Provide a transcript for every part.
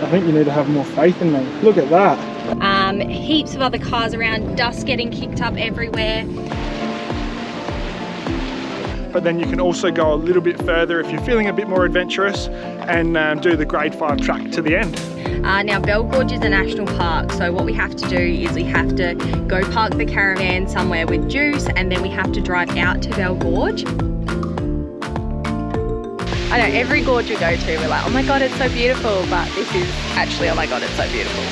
I think you need to have more faith in me. Look at that. Heaps of other cars around, dust getting kicked up everywhere. But then you can also go a little bit further if you're feeling a bit more adventurous and do the grade 5 track to the end. Now Bell Gorge is a national park, so what we have to do is we have to go park the caravan somewhere with juice, and then we have to drive out to Bell Gorge. I know every gorge we go to, we're like, oh my God, it's so beautiful, but this is actually, oh my God, it's so beautiful.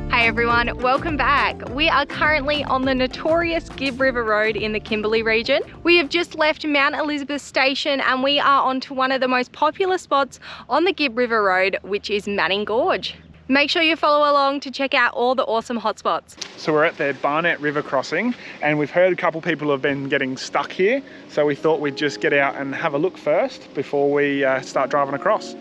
Hey everyone, welcome back. We are currently on the notorious Gibb River Road in the Kimberley region. We have just left Mount Elizabeth Station and we are onto one of the most popular spots on the Gibb River Road, which is Manning Gorge. Make sure you follow along to check out all the awesome hotspots. So we're at the Barnett River crossing and we've heard a couple people have been getting stuck here. So we thought we'd just get out and have a look first before we start driving across.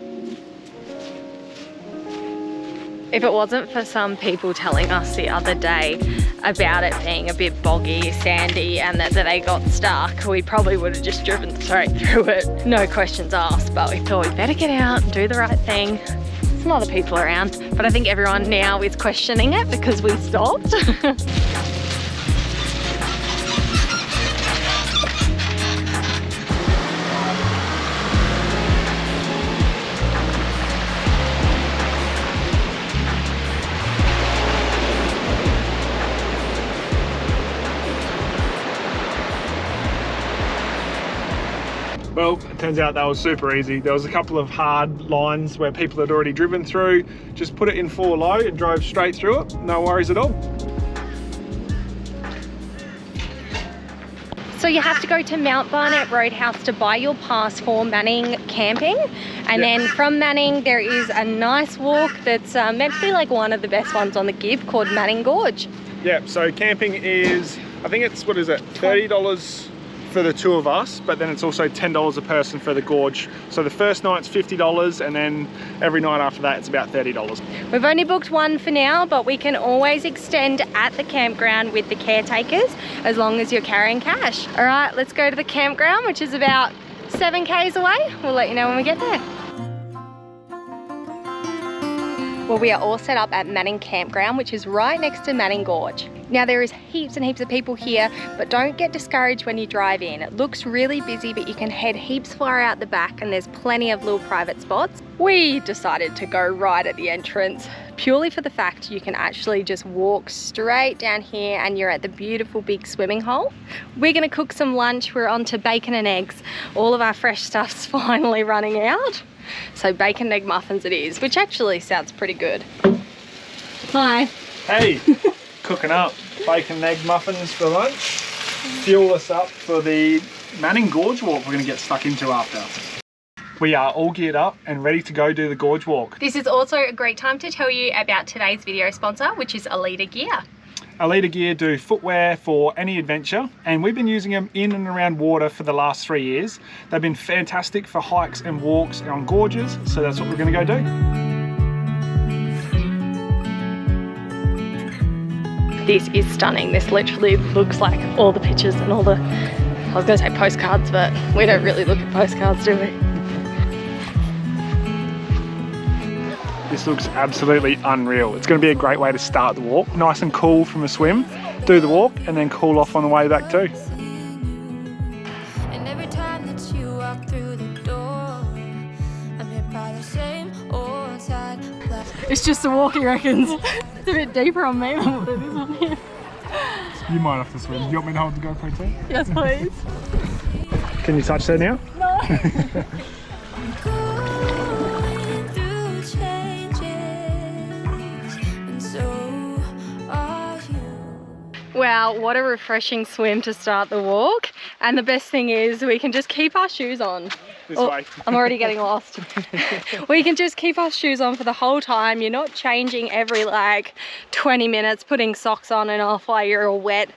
If it wasn't for some people telling us the other day about it being a bit boggy, sandy, and that they got stuck, we probably would have just driven straight through it. No questions asked, but we thought we'd better get out and do the right thing. There's a lot of people around, but I think everyone now is questioning it because we stopped. Well, it turns out that was super easy. There was a couple of hard lines where people had already driven through. Just put it in 4 low and drove straight through it. No worries at all. So you have to go to Mount Barnett Roadhouse to buy your pass for Manning camping. And then from Manning, there is a nice walk that's meant to be like one of the best ones on the Gibb called Manning Gorge. Yeah, so camping is, I think it's, what is it, $30 for the 2 of us, but then it's also $10 a person for the gorge. So the first night's $50 and then every night after that it's about $30. We've only booked one for now, but we can always extend at the campground with the caretakers as long as you're carrying cash. All right, let's go to the campground, which is about 7 k's away. We'll let you know when we get there. Well, we are all set up at Manning Campground, which is right next to Manning Gorge. Now there is heaps and heaps of people here, but don't get discouraged when you drive in. It looks really busy, but you can head heaps far out the back and there's plenty of little private spots. We decided to go right at the entrance, purely for the fact you can actually just walk straight down here and you're at the beautiful big swimming hole. We're gonna cook some lunch. We're on to bacon and eggs. All of our fresh stuff's finally running out. So bacon and egg muffins it is, which actually sounds pretty good. Hi. Hey, cooking up bacon and egg muffins for lunch. Fuel us up for the Manning Gorge walk we're going to get stuck into after. We are all geared up and ready to go do the gorge walk. This is also a great time to tell you about today's video sponsor, which is Alita Gear. Alita Gear do footwear for any adventure, and we've been using them in and around water for the last 3 years. They've been fantastic for hikes and walks on gorges, so that's what we're going to go do. This is stunning. This literally looks like all the pictures and all the, I was going to say postcards, but we don't really look at postcards, do we? This looks absolutely unreal. It's going to be a great way to start the walk. Nice and cool from a swim, do the walk, and then cool off on the way back too. And every time that you walk through the door, I'm hit by the same old side. It's just the walk, he reckons. It's a bit deeper on me than what it is on here. You might have to swim. Do you want me to hold the GoPro too? Yes, please. Can you touch that now? No. Wow, what a refreshing swim to start the walk. And the best thing is we can just keep our shoes on. This way. I'm already getting lost. We can just keep our shoes on for the whole time. You're not changing every like 20 minutes, putting socks on and off while you're all wet.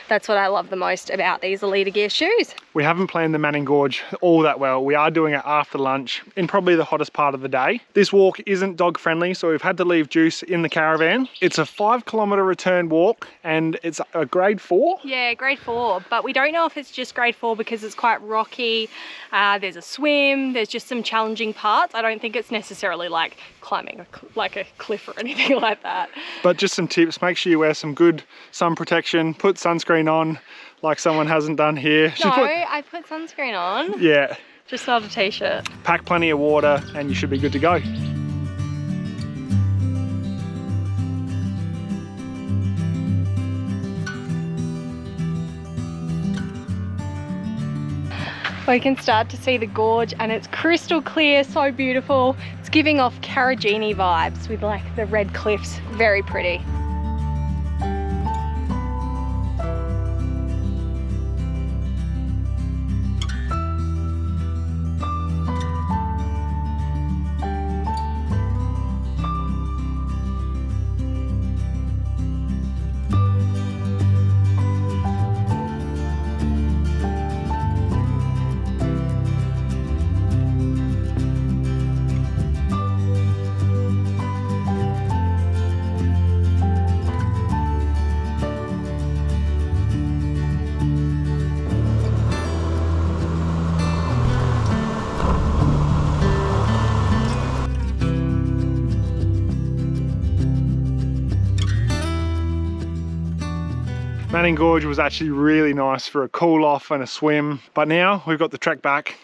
That's what I love the most about these Alita Gear shoes. We haven't planned the Manning Gorge all that well. We are doing it after lunch in probably the hottest part of the day. This walk isn't dog friendly, so we've had to leave Juice in the caravan. It's a 5 kilometre return walk and it's a grade 4. Yeah, grade 4, but we don't know if it's just grade 4 because it's quite rocky. There's a swim, there's just some challenging parts. I don't think it's necessarily like climbing like a cliff or anything like that. But just some ttip, make sure you wear some good sun protection, put sunscreen on like someone hasn't done here. No, I put sunscreen on. Yeah. Just not a t-shirt. Pack plenty of water and you should be good to go. We can start to see the gorge and it's crystal clear, so beautiful. It's giving off Carragini vibes with like the red cliffs, very pretty. Manning Gorge was actually really nice for a cool off and a swim, but now we've got the trek back.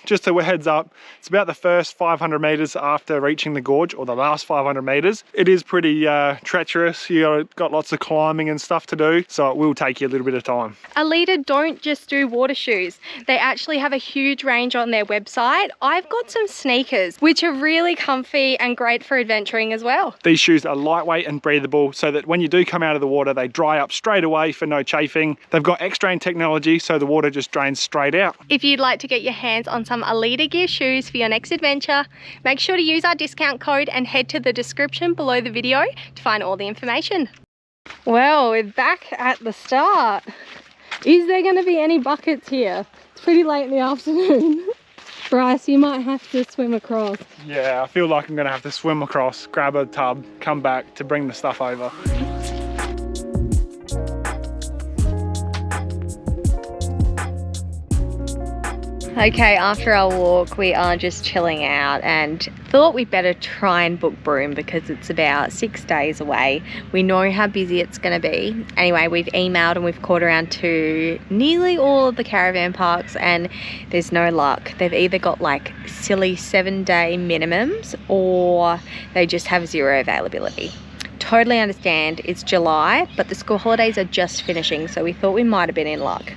Just a heads up, it's about the first 500 meters after reaching the gorge, or the last 500 meters. It is pretty treacherous. You got lots of climbing and stuff to do, so it will take you a little bit of time. Alita don't just do water shoes. They actually have a huge range on their website. I've got some sneakers, which are really comfy and great for adventuring as well. These shoes are lightweight and breathable, so that when you do come out of the water, they dry up straight away for no chafing. They've got X-drain technology, so the water just drains straight out. If you'd like to get your hands on some Alita gear shoes for your next adventure, make sure to use our discount code and head to the description below the video to find all the information. Well, we're back at the start. Is there going to be any buckets here? It's pretty late in the afternoon. Bryce, you might have to swim across. Yeah, I feel like I'm going to have to swim across, grab a tub, come back to bring the stuff over. Okay, after our walk, we are just chilling out and thought we'd better try and book Broome because it's about 6 days away. We know how busy it's going to be. Anyway, we've emailed and we've called around to nearly all of the caravan parks and there's no luck. They've either got like silly 7-day minimums or they just have zero availability. Totally understand, it's July, but the school holidays are just finishing, so we thought we might have been in luck.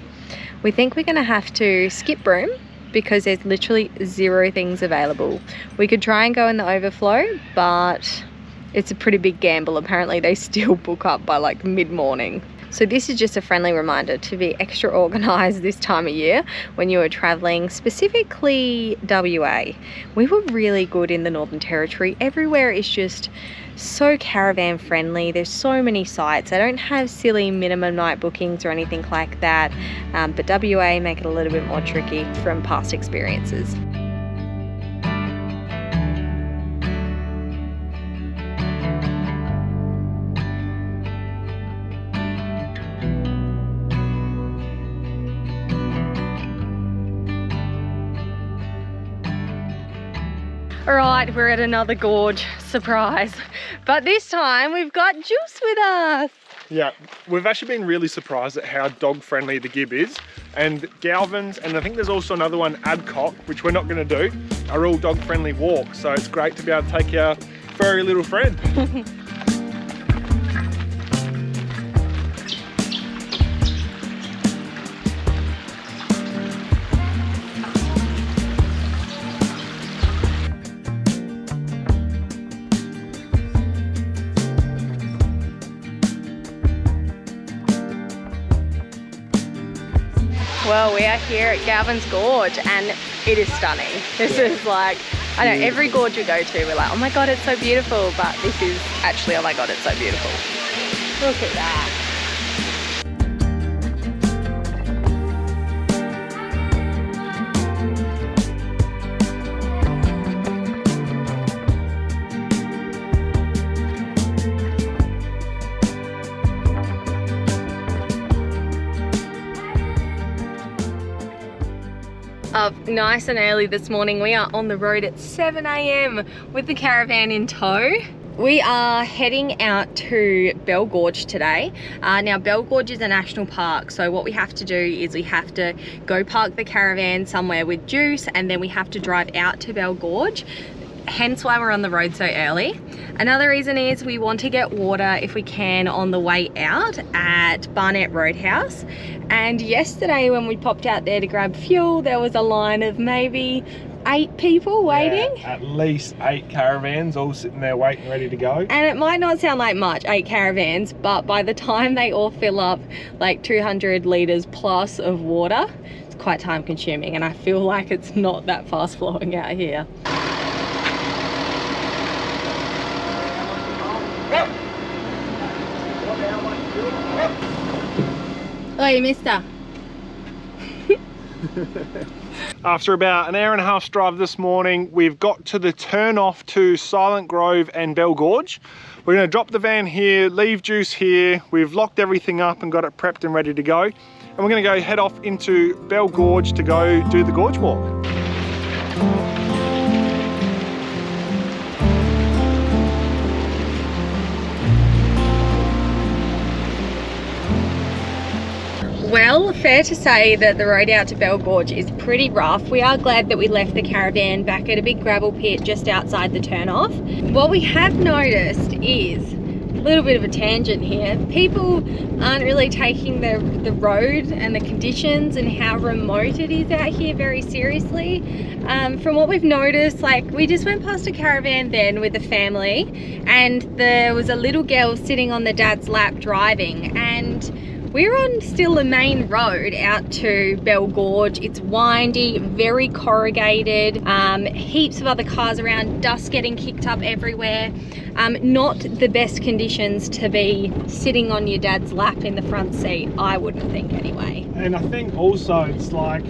We think we're going to have to skip Broome because there's literally zero things available. We could try and go in the overflow, but it's a pretty big gamble. Apparently they still book up by like mid-morning. So this is just a friendly reminder to be extra organised this time of year when you are travelling, specifically WA. We were really good in the Northern Territory. Everywhere is just so caravan friendly. There's so many sites. I don't have silly minimum night bookings or anything like that, but WA make it a little bit more tricky from past experiences. All right, we're at another gorge, surprise. But this time we've got Juice with us. Yeah, we've actually been really surprised at how dog friendly the Gibb is. And Galvin's, and I think there's also another one, Adcock, which we're not gonna do, are all dog friendly walks. So it's great to be able to take your furry little friend. Well, we are here at Galvin's Gorge and it is stunning. This is like, I know every gorge we go to, we're like, oh my God, it's so beautiful. But this is actually, oh my God, it's so beautiful. Look at that. Up nice and early this morning. We are on the road at 7 AM with the caravan in tow. We are heading out to Bell Gorge today. Now Bell Gorge is a national park, so what we have to do is we have to go park the caravan somewhere with juice, and then we have to drive out to Bell Gorge. Hence why we're on the road so early. Another reason is we want to get water if we can on the way out at Barnett Roadhouse. And yesterday when we popped out there to grab fuel, there was a line of maybe 8 people waiting. Yeah, at least 8 caravans all sitting there waiting, ready to go. And it might not sound like much, 8 caravans, but by the time they all fill up like 200 litres plus of water, it's quite time consuming, and I feel like it's not that fast flowing out here. Oi, mister. After about an hour and a half's drive this morning, we've got to the turn off to Silent Grove and Bell Gorge. We're going to drop the van here, leave juice here. We've locked everything up and got it prepped and ready to go. And we're going to go head off into Bell Gorge to go do the gorge walk. Well, fair to say that the road out to Bell Gorge is pretty rough. We are glad that we left the caravan back at a big gravel pit just outside the turnoff. What we have noticed is a little bit of a tangent here. People aren't really taking the road and the conditions and how remote it is out here very seriously. From what we've noticed, like we just went past a caravan then with a family, and there was a little girl sitting on the dad's lap driving, and we're on still the main road out to Bell Gorge. It's windy, very corrugated, heaps of other cars around, dust getting kicked up everywhere. Not the best conditions to be sitting on your dad's lap in the front seat, I wouldn't think anyway. And I think also it's like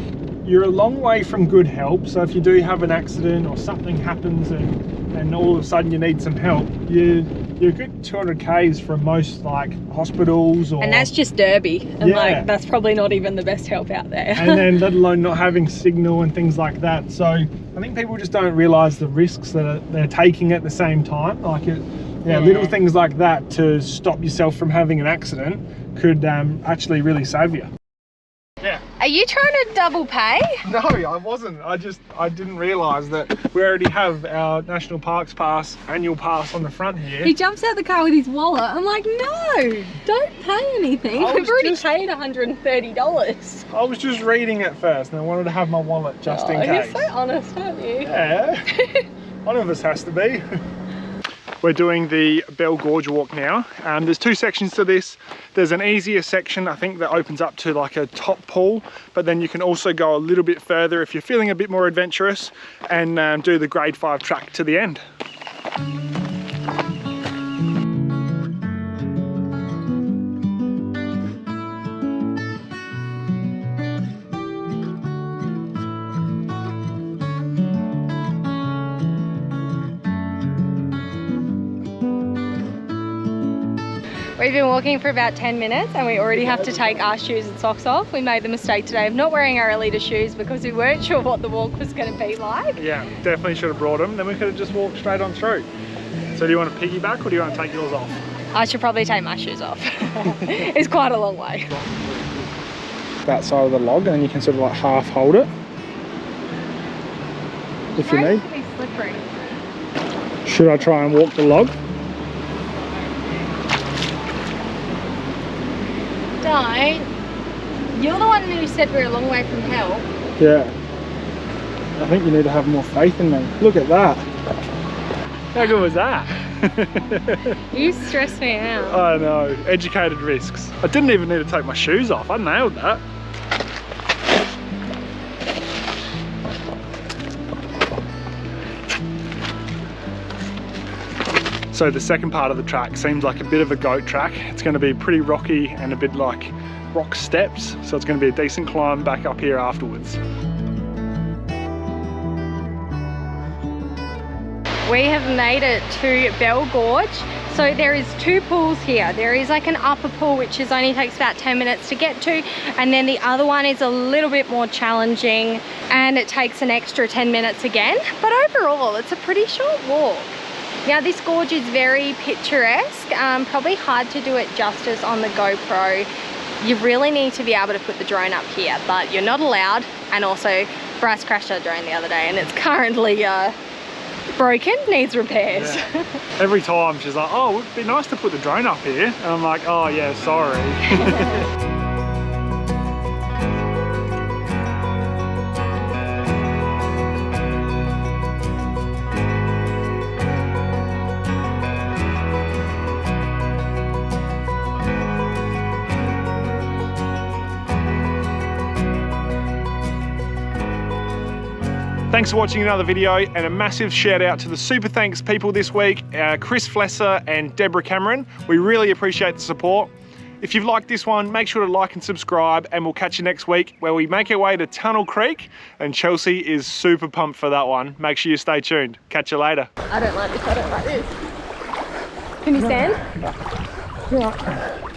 you're a long way from good help, so if you do have an accident or something happens and all of a sudden you need some help, you're a good 200 k's from most like hospitals, or, and that's just Derby, and yeah, like that's probably not even the best help out there. And then let alone not having signal and things like that. So I think people just don't realise the risks that they're taking at the same time. Like little things like that to stop yourself from having an accident could actually really save you. Yeah. Are you trying to double pay? No, I wasn't. I didn't realise that we already have our National Parks Pass, annual pass on the front here. He jumps out the car with his wallet. I'm like, no, don't pay anything. We've already paid $130. I was just reading it first and I wanted to have my wallet just in case. You're so honest, aren't you? Yeah, one of us has to be. We're doing the Bell Gorge walk now. There's 2 sections to this. There's an easier section, I think, that opens up to like a top pool, but then you can also go a little bit further if you're feeling a bit more adventurous and do the grade 5 track to the end. We've been walking for about 10 minutes and we already have to take our shoes and socks off. We made the mistake today of not wearing our Elita shoes because we weren't sure what the walk was going to be like. Yeah, definitely should have brought them. Then we could have just walked straight on through. So do you want to piggyback or do you want to take yours off? I should probably take my shoes off. It's quite a long way. That side of the log, and then you can sort of like half hold it if you need. It's be slippery. Should I try and walk the log? Don't. You're the one who said we're a long way from help. Yeah. I think you need to have more faith in me. Look at that. How good was that? You stress me out. I know. Educated risks. I didn't even need to take my shoes off. I nailed that. So the second part of the track seems like a bit of a goat track. It's going to be pretty rocky and a bit like rock steps, so it's going to be a decent climb back up here afterwards. We have made it to Bell Gorge. So there is 2 pools here. There is like an upper pool which only takes about 10 minutes to get to, and then the other one is a little bit more challenging and it takes an extra 10 minutes again. But overall it's a pretty short walk. Now this gorge is very picturesque, probably hard to do it justice on the GoPro. You really need to be able to put the drone up here, but you're not allowed. And also Bryce crashed our drone the other day and it's currently broken, needs repairs. Yeah. Every time she's like, oh, it'd be nice to put the drone up here. And I'm like, oh yeah, sorry. Thanks for watching another video, and a massive shout out to the super thanks people this week, Chris Flesser and Deborah Cameron. We really appreciate the support. If you've liked this one, make sure to like and subscribe, and we'll catch you next week where we make our way to Tunnel Creek, and Chelsea is super pumped for that one. Make sure you stay tuned. Catch you later. I don't like this, I don't like this. Can you stand? Yeah.